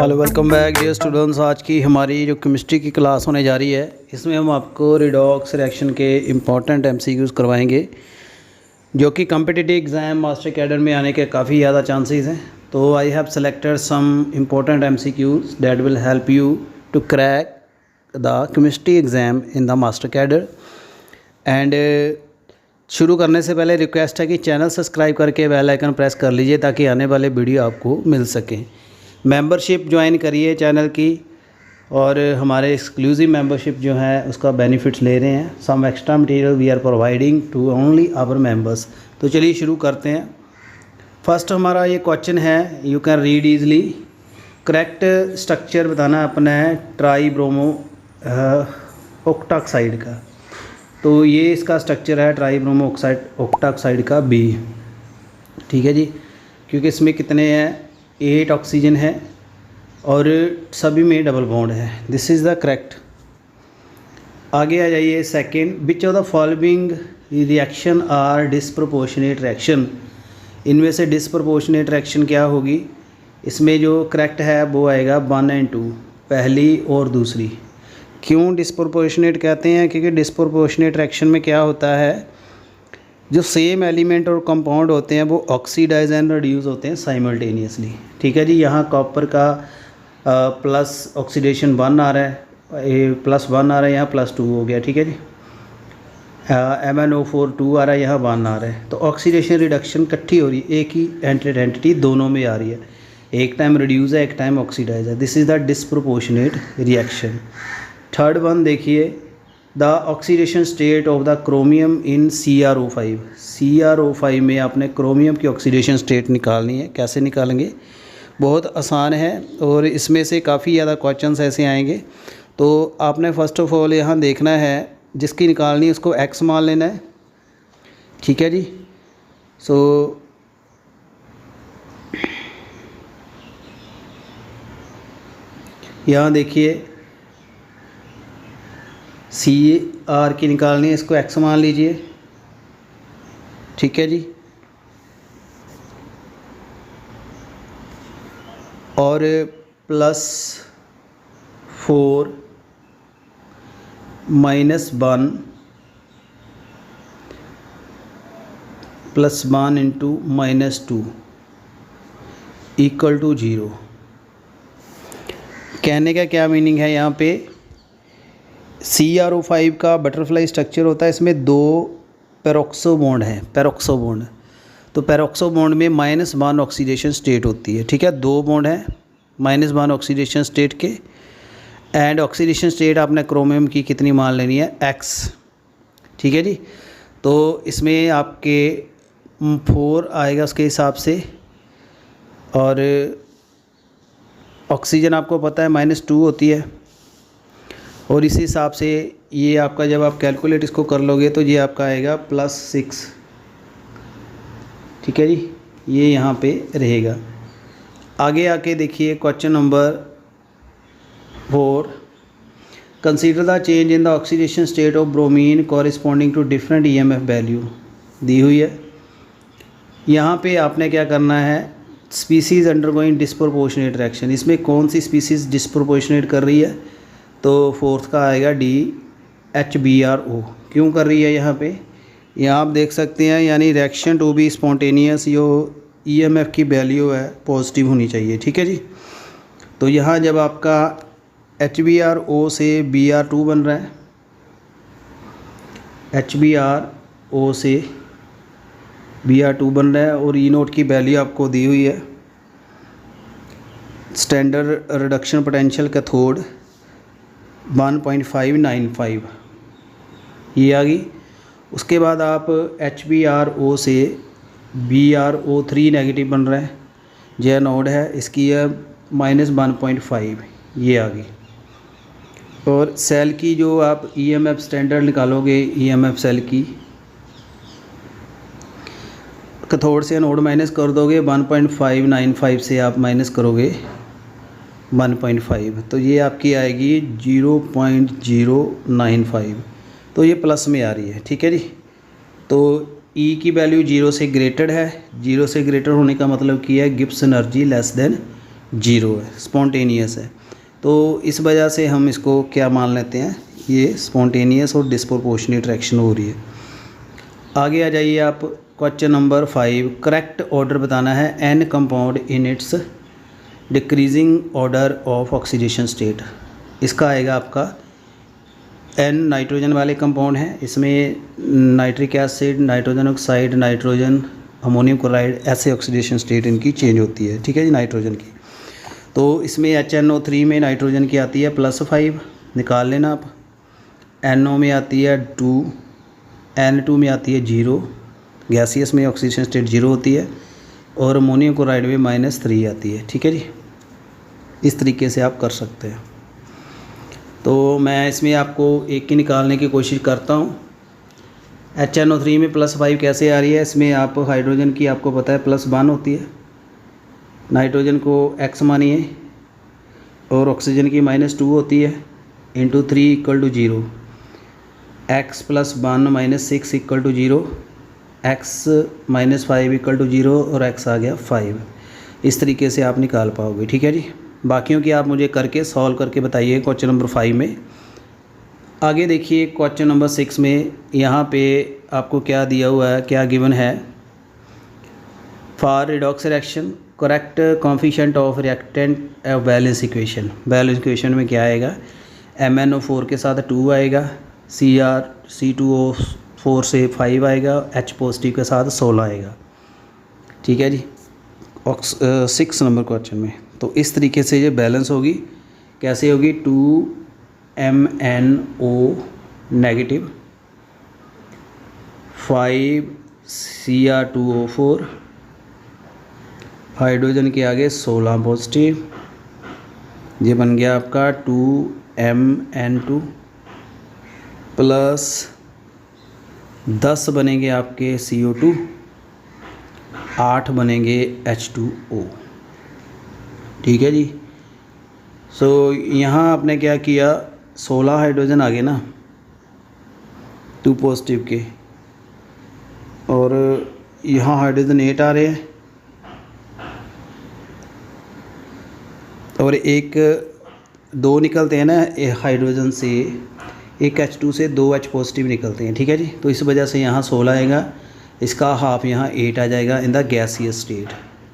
Hello welcome back dear students. आज की हमारी जो केमिस्ट्री की क्लास होने जा रही है इसमें हम आपको रिडॉक्स रिएक्शन के इम्पॉर्टेंट एमसीक्यूज़ करवाएंगे जो कि कॉम्पिटिटिव एग्ज़ाम मास्टर कैडर में आने के काफ़ी ज़्यादा चांसेस हैं। तो I have selected some important MCQs that will help you to crack the chemistry exam in the master cadre. And शुरू करने से पहले रिक्वेस्ट है कि चैनल सब्सक्राइब करके बेल आइकन प्रेस कर लीजिए ताकि आने वाले वीडियो आपको मिल सकें। मेंबरशिप ज्वाइन करिए चैनल की और हमारे एक्सक्लूसिव मेंबरशिप जो है उसका बेनिफिट्स ले रहे हैं। Some extra material we are providing to only our members. तो चलिए शुरू करते हैं। फर्स्ट हमारा ये क्वेश्चन है, you can read easily. Correct structure बताना अपना है ट्राई ब्रोमो ऑक्टाक्साइड का। तो ये इसका स्ट्रक्चर है ट्राई ब्रोमो ऑक्टाक्साइड का बी। ठीक है जी, क्योंकि इसमें कितने हैं 8 ऑक्सीजन है और सभी में डबल बॉन्ड है। This is the correct. आगे आ जाइए second, which of the following reaction are disproportionate reaction. इनमें से डिस्प्रपोर्शनेट रिएक्शन क्या होगी? इसमें जो करेक्ट है वो आएगा 1 और 2, पहली और दूसरी। क्यों डिस्प्रपोर्शनेट कहते हैं? क्योंकि डिस्प्रपोर्शनेट रिएक्शन में क्या होता है, जो सेम एलिमेंट और कंपाउंड होते हैं वो ऑक्सीडाइज एंड रिड्यूस होते हैं साइमल्टेनियसली। ठीक है जी, यहाँ कॉपर का प्लस ऑक्सीडेशन 1 आ रहा है, +1 आ रहा है, यहाँ +2 हो गया। ठीक है जी, MnO4 2 आ रहा है, यहाँ 1 आ रहा है। तो ऑक्सीडेशन रिडक्शन इकट्ठी हो रही है, एक ही एंटिटी दोनों में आ रही है, एक टाइम रिड्यूस है एक टाइम ऑक्सीडाइज है। This is the disproportionate reaction. Third one देखिए, the oxidation state of the chromium in CrO5। CrO5 में आपने क्रोमियम की ऑक्सीडेशन स्टेट निकालनी है। कैसे निकालेंगे? बहुत आसान है और इसमें से काफ़ी ज़्यादा क्वेश्चंस ऐसे आएंगे। तो आपने फ़र्स्ट ऑफ ऑल यहाँ देखना है, जिसकी निकालनी है उसको X मान लेना है। ठीक है जी, सो यहाँ देखिए CR की निकालनी है, इसको X मान लीजिए। ठीक है जी, और +4 -1 +1 इंटू -2 इक्वल टू 0। कहने का क्या मीनिंग है? यहाँ पे CrO5 का बटरफ्लाई स्ट्रक्चर होता है, इसमें 2 पेरोक्सो बॉन्ड हैं, पेरोक्सो बॉन्ड। तो पेरोक्सो बॉन्ड में -1 ऑक्सीडेशन स्टेट होती है। ठीक है, 2 बॉन्ड हैं -1 ऑक्सीडेशन स्टेट के। एंड ऑक्सीडेशन स्टेट आपने क्रोमियम की कितनी मान लेनी है? X। ठीक है जी, तो इसमें आपके 4 आएगा उसके हिसाब से, और ऑक्सीजन आपको पता है -2 होती है, और इसी हिसाब से ये आपका जब आप कैलकुलेट इसको कर लोगे तो ये आपका आएगा +6। ठीक है जी, ये यहाँ पे रहेगा। आगे आके देखिए question number 4, consider the change in the oxidation state of bromine corresponding to different EMF value दी हुई है। यहाँ पे आपने क्या करना है, स्पीसीज़ अंडरगोइंग डिस्प्रपोर्शनेट रिएक्शन। इसमें कौन सी स्पीसीज़ डिस्प्रपोर्शनेट कर रही है? तो फोर्थ का आएगा D HBRO। क्यों कर रही है यहाँ पे? यहाँ आप देख सकते हैं, यानी रिएक्शन टू बी स्पॉन्टेनियस, जो EMF की वैल्यू है पॉजिटिव होनी चाहिए। ठीक है जी, तो यहाँ जब आपका HBRO से Br2 बन रहा है, HBRO से Br2 बन रहा है, और E0 की वैल्यू आपको दी हुई है, स्टैंडर्ड रिडक्शन पोटेंशियल कैथोड 1.595 ये आ गई। उसके बाद आप HBRO से BrO3 नेगेटिव बन रहा है, जो एनोड है, इसकी है -1.5 ये आ गई। और सेल की जो आप EMF स्टैंडर्ड निकालोगे, EMF सेल की कैथोड से एनोड माइनस कर दोगे, 1.595 से आप माइनस करोगे 1.5, तो ये आपकी आएगी 0.095। तो ये प्लस में आ रही है। ठीक है जी, तो ई की वैल्यू 0 से ग्रेटर है। 0 से ग्रेटर होने का मतलब क्या है, Gibbs energy less than zero है, स्पॉन्टेनियस है। तो इस वजह से हम इसको क्या मान लेते हैं, ये स्पॉन्टेनियस और डिस्प्रोपोर्शनेट रिएक्शन हो रही है। आगे आ जाइए आप, क्वेश्चन नंबर 5, करेक्ट ऑर्डर बताना है N compound in its decreasing order of oxidation state. इसका आएगा आपका एन नाइट्रोजन वाले कंपाउंड हैं, इसमें nitric acid, nitrogen oxide, nitrogen, ammonium chloride, ऐसे ऑक्सीडेशन स्टेट इनकी चेंज होती है, ठीक है जी, नाइट्रोजन की। तो इसमें HNO3 में नाइट्रोजन की आती है +5, निकाल लेना आप। NO में आती है 2, N2 में आती है 0, गैसियस में ऑक्सीडेशन स्टेट 0 होती है, और अमोनियम क्लोराइड में -3 आती है, ठीक है जी। इस तरीके से आप कर सकते हैं। तो मैं इसमें आपको एक की निकालने की कोशिश करता हूँ। HNO3 में +5 कैसे आ रही है, इसमें आप हाइड्रोजन की आपको पता है +1 होती है, नाइट्रोजन को X मानिए, और ऑक्सीजन की -2 होती है, इंटू 3 = 0, x + 1 - 6 = 0, x - 5 = 0, और x आ गया 5। इस तरीके से आप निकाल पाओगे, ठीक है जी। बाकियों की आप मुझे करके सॉल्व करके बताइए क्वेश्चन नंबर 5 में। आगे देखिए क्वेश्चन नंबर 6 में, यहाँ पे आपको क्या दिया हुआ है, क्या गिवन है, for redox reaction correct coefficient of reactant balance equation. Balance equation में क्या आएगा, MnO4 के साथ 2 आएगा, C2O4 से 5 आएगा, H पॉजिटिव के साथ 16 आएगा, ठीक है जी, 6 नंबर क्वेश्चन में। तो इस तरीके से ये बैलेंस होगी, कैसे होगी, 2MnO नेगेटिव, 5Cr2O4, हाइड्रोजन के आगे 16 पॉजिटिव, ये बन गया आपका 2MN2 प्लस 10 बनेंगे आपके CO2, 8 बनेंगे H2O, ठीक है जी। सो यहाँ आपने क्या किया, 16 हाइड्रोजन आ गए ना 2 पॉजिटिव के, और यहाँ हाइड्रोजन 8 आ रहे हैं, और एक 2 निकलते हैं ना हाइड्रोजन से, एक H2 से 2 H पॉजिटिव निकलते हैं, ठीक है जी। तो इस वजह से यहाँ 16 आएगा, इसका हाफ यहाँ 8 आ जाएगा इन द गैसियस स्टेट।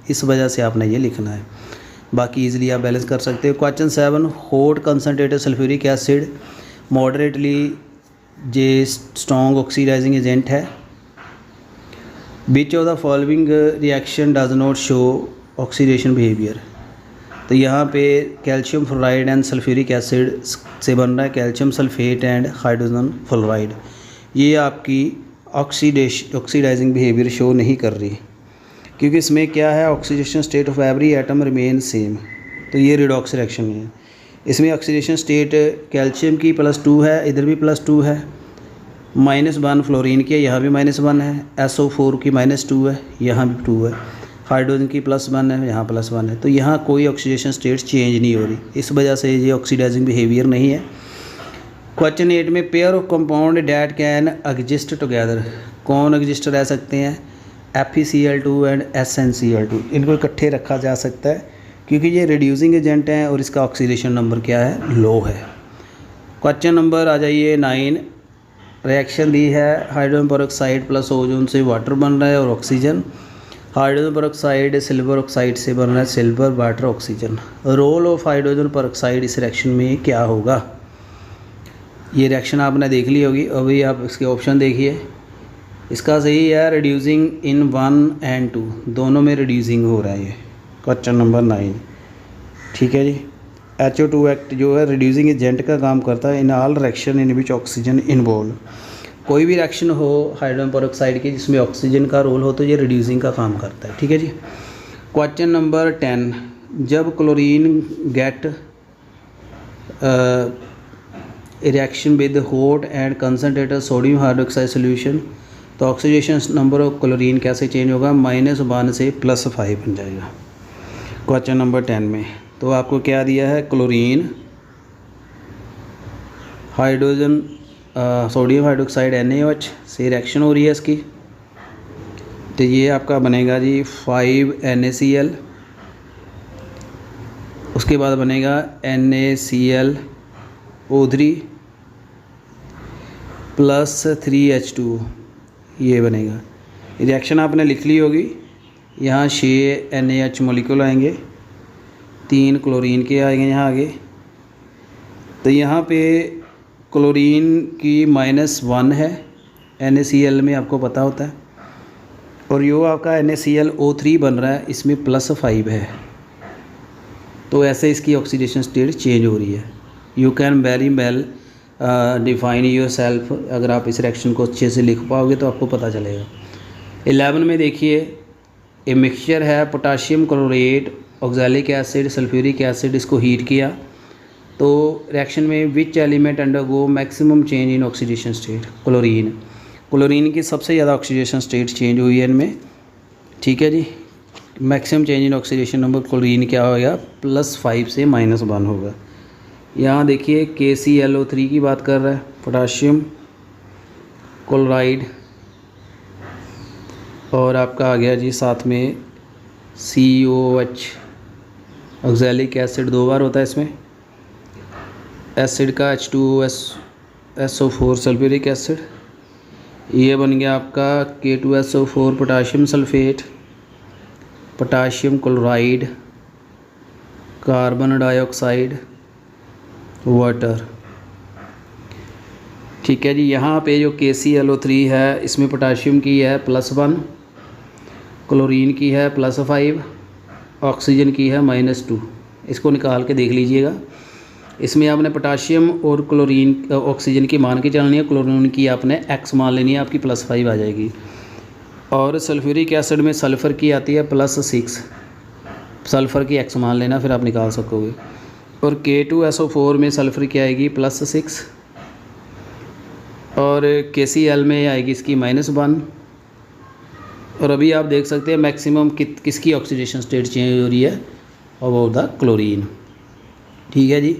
इस वजह से आपने ये लिखना है, बाकी इजीली आप बैलेंस कर सकते हो। Question 7, hot concentrated sulphuric acid moderately जे स्ट्रॉन्ग ऑक्सीडाइजिंग एजेंट है, which of the following reaction does not show oxidation behaviour. तो यहाँ पे calcium fluoride and sulphuric acid से बन रहा है calcium sulphate and hydrogen fluoride, ये आपकी ऑक्सीडाइजिंग बिहेवियर शो नहीं कर रही, क्योंकि इसमें क्या है, oxidation state of every atom remain same. तो ये रिडॉक्स रिएक्शन है, इसमें ऑक्सीडेशन स्टेट कैल्शियम की +2 है, इधर भी +2 है, -1 फ्लोरीन की, यहाँ भी -1 है, SO4 की -2 है, यहाँ भी 2 है, हाइड्रोजन की +1 है, यहाँ +1 है। तो यहाँ कोई ऑक्सीडेशन स्टेट चेंज नहीं हो रही, इस वजह से ये ऑक्सीडाइजिंग बिहेवियर नहीं है। क्वेश्चन 8 में, pair of compound that can exist together, कौन एग्जिस्ट रह सकते हैं, FeCl2 एंड SnCl2, इनको इकट्ठे रखा जा सकता है क्योंकि ये रिड्यूसिंग एजेंट हैं और इसका ऑक्सीडेशन नंबर क्या है, लो है। क्वेश्चन नंबर आ जाइए 9, रिएक्शन दी है, हाइड्रोजन पेरोक्साइड प्लस ओजोन से वाटर बन रहा है और oxygen, hydrogen peroxide silver oxide से बन रहा है silver water oxygen. Role of hydrogen peroxide इस रिएक्शन में क्या होगा, ये रिएक्शन आपने देख ली होगी, अभी आप इसके ऑप्शन देखिए। इसका सही है रिड्यूसिंग इन 1 एंड 2, दोनों में रिड्यूसिंग हो रहा है ये, क्वेश्चन नंबर 9, ठीक है जी। HO2 एक्ट जो है रिड्यूसिंग एजेंट का काम करता है in all reaction in which oxygen involve. कोई भी रिएक्शन हो हाइड्रोजन पेरोक्साइड की जिसमें ऑक्सीजन का रोल हो तो ये रिड्यूसिंग का काम करता है, ठीक है जी। क्वेश्चन नंबर 10, जब chlorine get reaction with hot and concentrated sodium hydroxide solution, तो ऑक्सीडेशन नंबर ऑफ क्लोरीन कैसे चेंज होगा, -1 से +5 बन जाएगा क्वेश्चन नंबर 10 में। तो आपको क्या दिया है, chlorine, hydrogen sodium hydroxide NaOH से रिएक्शन हो रही है इसकी, तो ये आपका बनेगा जी 5NaCl उसके बाद बनेगा NaClO3 प्लस 3H2, ये बनेगा। रिएक्शन आपने लिख ली होगी। यहाँ 6 NaH मॉलिक्यूल आएंगे, 3 क्लोरीन के आएंगे यहाँ आगे। तो यहाँ पे क्लोरीन की -1 है, NaCl में आपको पता होता है, और यो आपका NaClO3 बन रहा है, इसमें +5 है। तो ऐसे इसकी ऑक्सीडेशन स्टेट चेंज हो रही है। You can very well define your self. अगर आप इस रिएक्शन को अच्छे से लिख पाओगे तो आपको पता चलेगा। 11 में देखिए, ए मिक्सचर है potassium chlorate, oxalic acid, sulphuric acid, इसको हीट किया तो रिएक्शन में which element undergo maximum change in oxidation state? Chlorine. Chlorine की सबसे ज़्यादा ऑक्सीडेशन स्टेट चेंज हुई है इनमें, ठीक है जी। Maximum change in oxidation number chlorine क्या होगा? +5 से -1 होगा। यहाँ देखिए KClO3 की बात कर रहा है, पोटाशियम क्लोराइड, और आपका आ गया जी साथ में COH, ऑक्सैलिक एसिड 2 बार होता है इसमें, एसिड का H2SO4 सल्फ्यूरिक एसिड, ये बन गया आपका K2SO4 potassium sulphate, potassium chloride, carbon dioxide, water, ठीक है जी। यहाँ पे जो KClO3 है इसमें पोटाशियम की है +1, क्लोरीन की है +5, ऑक्सीजन की है -2। इसको निकाल के देख लीजिएगा। इसमें आपने पोटाशियम और क्लोरीन ऑक्सीजन की मान के चलनी है, क्लोरीन की आपने X मान लेनी है, आपकी +5 आ जाएगी। और सल्फ्यूरिक एसिड में सल्फ़र की आती है +6, सल्फ़र की X मान लेना, फिर आप निकाल सकोगे। और K2SO4 में सल्फ़र की आएगी +6, और KCl में आएगी इसकी -1। और अभी आप देख सकते हैं मैक्सिमम किसकी ऑक्सीडेशन स्टेट चेंज हो रही है, अबाउट द क्लोरीन, ठीक है जी।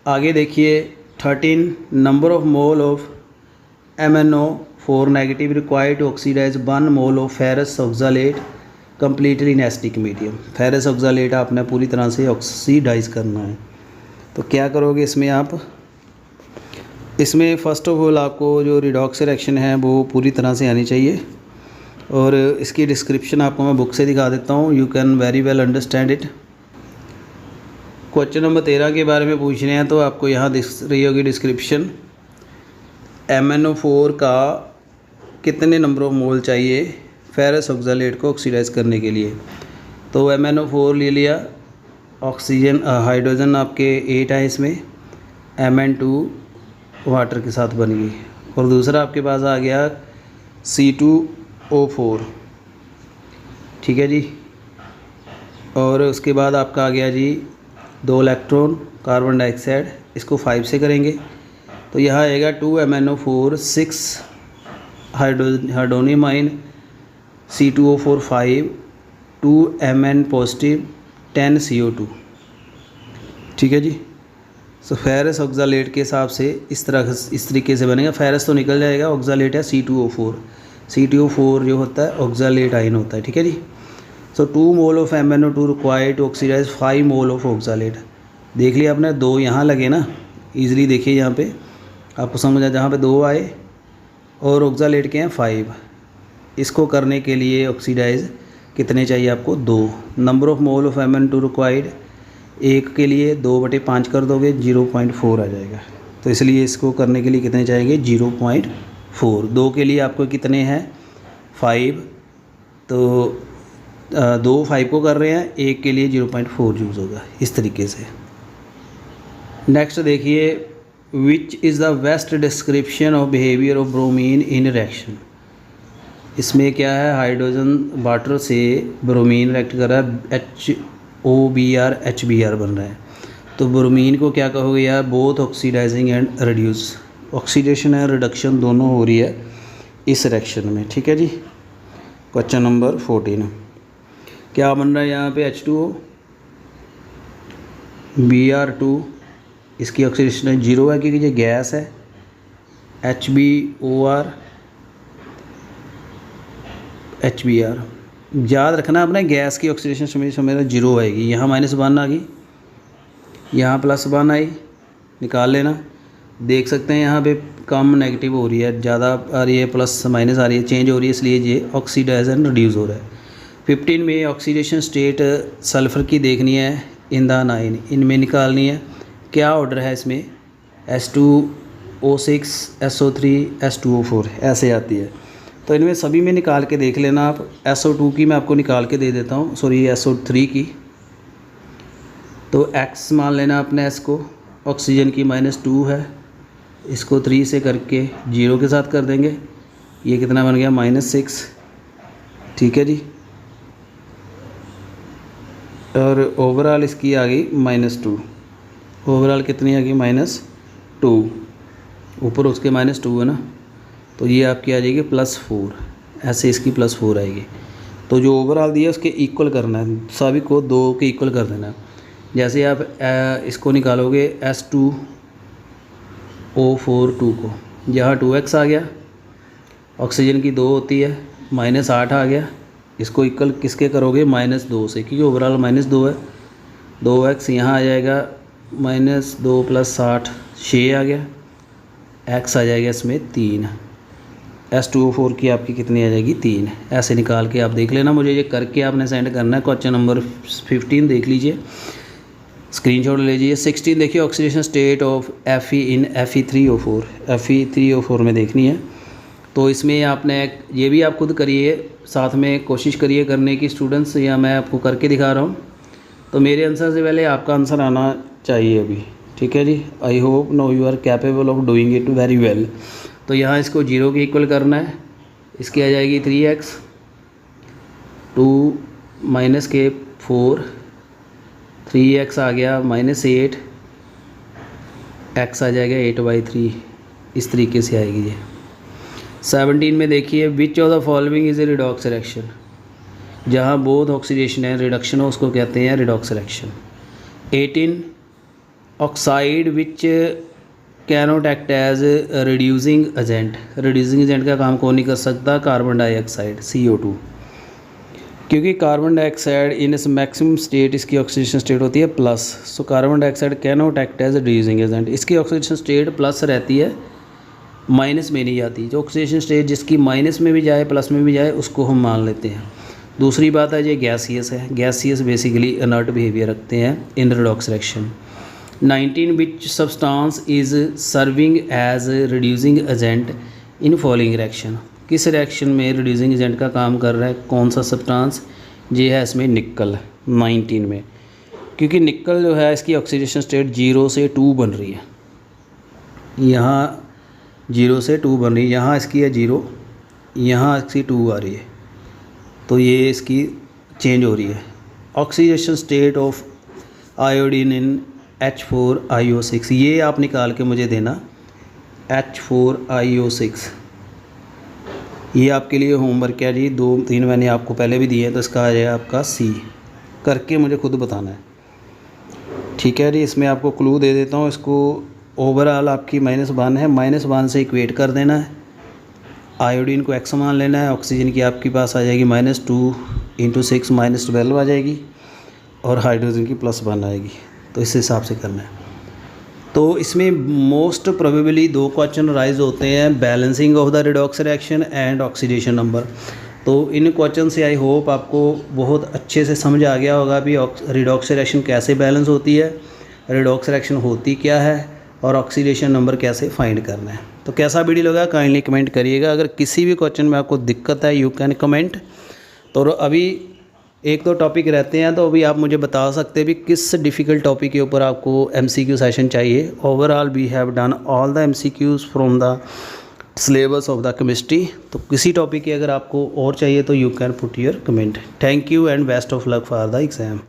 आगे देखिए 13 number of mole of MnO4 negative required to oxidize 1 mole of ferrous oxalate completely in acidic medium. Ferrous oxalate आपने पूरी तरह से ऑक्सीडाइज करना है, तो क्या करोगे इसमें आप? इसमें फ़र्स्ट ऑफ ऑल आपको जो रिडॉक्स रिएक्शन है वो पूरी तरह से आनी चाहिए, और इसकी डिस्क्रिप्शन आपको मैं बुक से दिखा देता हूँ। You can very well understand it. Question number 13 के बारे में पूछ रहे हैं, तो आपको यहाँ दिख रही होगी डिस्क्रिप्शन। MnO4 का कितने नंबर ऑफ मोल चाहिए फेरस ऑक्सालेट को ऑक्सीडाइज करने के लिए? तो MnO4 ले लिया, ऑक्सीजन हाइड्रोजन आपके 8 है इसमें, Mn2 वाटर के साथ बन गई, और दूसरा आपके पास आ गया C2O4, ठीक है जी। और उसके बाद आपका आ गया जी 2 इलेक्ट्रॉन कार्बन डाइऑक्साइड, इसको 5 से करेंगे तो यहाँ आएगा 2MnO4 6 हाइड्रोनियम आइन, C2O4 5, 2Mn पॉजिटिव 10 CO2, ठीक है जी। सो फेरस ऑक्सालेट के हिसाब से इस तरीके से बनेगा। फेरस तो निकल जाएगा, ऑक्सालेट है C2O4, C2O4 जो होता है ऑक्सालेट आइन होता है, ठीक है जी। So 2 mole of MnO2 required to oxidize 5 mole of oxalate. देख लिया आपने, 2 यहाँ लगे ना, ईजिली देखिए यहाँ पे आपको समझ आ, जहाँ पे 2 आए और ऑक्सालेट के हैं 5। इसको करने के लिए ऑक्सीडाइज कितने चाहिए आपको? 2। Number of mole of MnO2 required, 1 के लिए 2/5 कर दोगे 0.4 आ जाएगा। तो इसलिए इसको करने के लिए कितने चाहिए? 0.4। 2 के लिए आपको कितने हैं? 5। तो 2 5 को कर रहे हैं, 1 के लिए 0.4 यूज़ होगा, इस तरीके से। नेक्स्ट देखिए, which is the best description of behaviour of bromine in reaction. इसमें क्या है, हाइड्रोजन वाटर से ब्रोमीन रिएक्ट कर रहा है, HOBr HBr बन रहा है। तो ब्रोमीन को क्या कहोगे यार? Both oxidizing and reduce, oxidation and reduction दोनों हो रही है इस रिएक्शन में, ठीक है जी। क्वेश्चन नंबर 14 क्या बन रहा है यहाँ पे? H2O Br2, इसकी ऑक्सीडेशन 0 है क्योंकि ये गैस है। HBOR HBr, याद रखना अपने गैस की ऑक्सीडेशन हमेशा मेरा 0 आएगी। यहाँ -1 आ गई, यहाँ +1 आई, निकाल लेना। देख सकते हैं यहाँ पे कम नेगेटिव हो रही है, ज़्यादा आ रही है, प्लस माइनस आ रही है, चेंज हो रही है, इसलिए ये ऑक्सीडाइज एंड रिड्यूस हो रहा है। 15 में ऑक्सीडेशन स्टेट सल्फ़र की देखनी है इन द 9, इनमें निकालनी है। क्या ऑर्डर है इसमें, H2O6 SO3 H2O4 ऐसे आती है। तो इनमें सभी में निकाल के देख लेना आप। SO2 की मैं आपको निकाल के दे देता हूँ, सॉरी SO3 की। तो X मान लेना अपने S को, ऑक्सीजन की -2 है, इसको 3 से करके 0 के साथ कर देंगे। ये कितना बन गया, -6। ठीक है जी। और ओवरऑल इसकी आ गई -2। ओवरऑल कितनी आ गई, -2। ऊपर उसके -2 है ना, तो ये आपकी आ जाएगी +4। ऐसे इसकी +4 आएगी। तो जो ओवरऑल दिया उसके इक्वल करना है, सभी को 2 के इक्वल कर देना है। जैसे आप इसको निकालोगे H2O4 2 को, यहाँ 2x आ गया, ऑक्सीजन की 2 होती है, -8 आ गया। इसको इक्वल किसके करोगे, -2 से, क्योंकि ओवरऑल -2 है। 2x यहाँ आ जाएगा, -2 + 8 6 आ गया। x आ जाएगा इसमें 3। H2O4 की आपकी कितनी आ जाएगी, 3। ऐसे निकाल के आप देख लेना, मुझे ये करके आपने सेंड करना है। क्वेश्चन नंबर 15 देख लीजिए, स्क्रीनशॉट ले लीजिए। 16 देखिए, oxidation state of Fe in Fe3O4, Fe3O4 में देखनी है। तो इसमें आपने ये भी आप खुद करिए, साथ में कोशिश करिए करने की स्टूडेंट्स, या मैं आपको करके दिखा रहा हूँ। तो मेरे आंसर से पहले आपका आंसर आना चाहिए अभी। ठीक है जी। I hope no you are capable of doing it very well. तो यहाँ इसको 0 के इक्वल करना है। इसकी आ जाएगी 3x, 2 - के 4, 3x आ गया -8, x आ जाएगा 8/3। इस तरीके से आएगी ये। 17 में देखिए, which of the following is a redox reaction. जहाँ बोथ ऑक्सीडेशन है, रिडक्शन हो, उसको कहते हैं redox reaction. 18 oxide which cannot act as reducing agent. Reducing agent का काम कौन नहीं कर सकता, कार्बन डाइऑक्साइड CO2, क्योंकि कार्बन डाइऑक्साइड इन इस मैक्सिमम स्टेट इसकी ऑक्सीडेशन स्टेट होती है +। So carbon dioxide cannot act as reducing agent. इसकी ऑक्सीडेशन स्टेट + रहती है, माइनस में नहीं जाती। जो ऑक्सीडेशन स्टेट जिसकी माइनस में भी जाए प्लस में भी जाए उसको हम मान लेते हैं। दूसरी बात है, ये गैसियस है। गैसियस बेसिकली इनर्ट बिहेवियर रखते हैं in redox reaction. 19 which substance is serving as reducing agent in following reaction. किस रिएक्शन में रिड्यूसिंग एजेंट का काम कर रहा है, कौन सा सब्सटेंस, ये है इसमें निकल। 19 में, क्योंकि निकल जो है इसकी ऑक्सीडेशन स्टेट 0 से 2 बन रही है। यहाँ 0 से 2 बन रही है, यहाँ इसकी है 0, यहाँ इसकी 2 आ रही है, तो ये इसकी चेंज हो रही है। Oxidation state of iodine in H4IO6, ये आप निकाल के मुझे देना। H4IO6 ये आपके लिए होमवर्क है जी। 2-3 मैंने आपको पहले भी दिए हैं, तो इसका आ जाएगा आपका C। करके मुझे खुद बताना है। ठीक है जी। इसमें आपको क्लू दे देता हूँ। इसको ओवरऑल आपकी -1 है, -1 से इक्वेट कर देना है। आयोडीन को x मान लेना है। ऑक्सीजन की आपके पास आ जाएगी -2 × 6 -12 आ जाएगी, और हाइड्रोजन की +1 आएगी। तो इस हिसाब से करना है। तो इसमें मोस्ट प्रोबेबली 2 क्वेश्चन राइज होते हैं, balancing of the redox reaction and oxidation number. तो इन क्वेश्चन से आई होप आपको बहुत अच्छे से समझ आ गया होगा भी रिडॉक्स रिएक्शन कैसे बैलेंस होती है, रिडॉक्स रिएक्शन होती क्या है, और ऑक्सीडेशन नंबर कैसे फाइंड करना है। तो कैसा वीडियो लगा काइंडली कमेंट करिएगा। अगर किसी भी क्वेश्चन में आपको दिक्कत है, यू कैन कमेंट। तो अभी 1-2 टॉपिक रहते हैं, तो अभी आप मुझे बता सकते हैं भी किस डिफ़िकल्ट टॉपिक के ऊपर आपको MCQ सेशन चाहिए। Overall we have done all the MCQs from the syllabus of the chemistry. तो किसी टॉपिक की अगर आपको और चाहिए तो you can put your comment. Thank you and best of luck for the exam.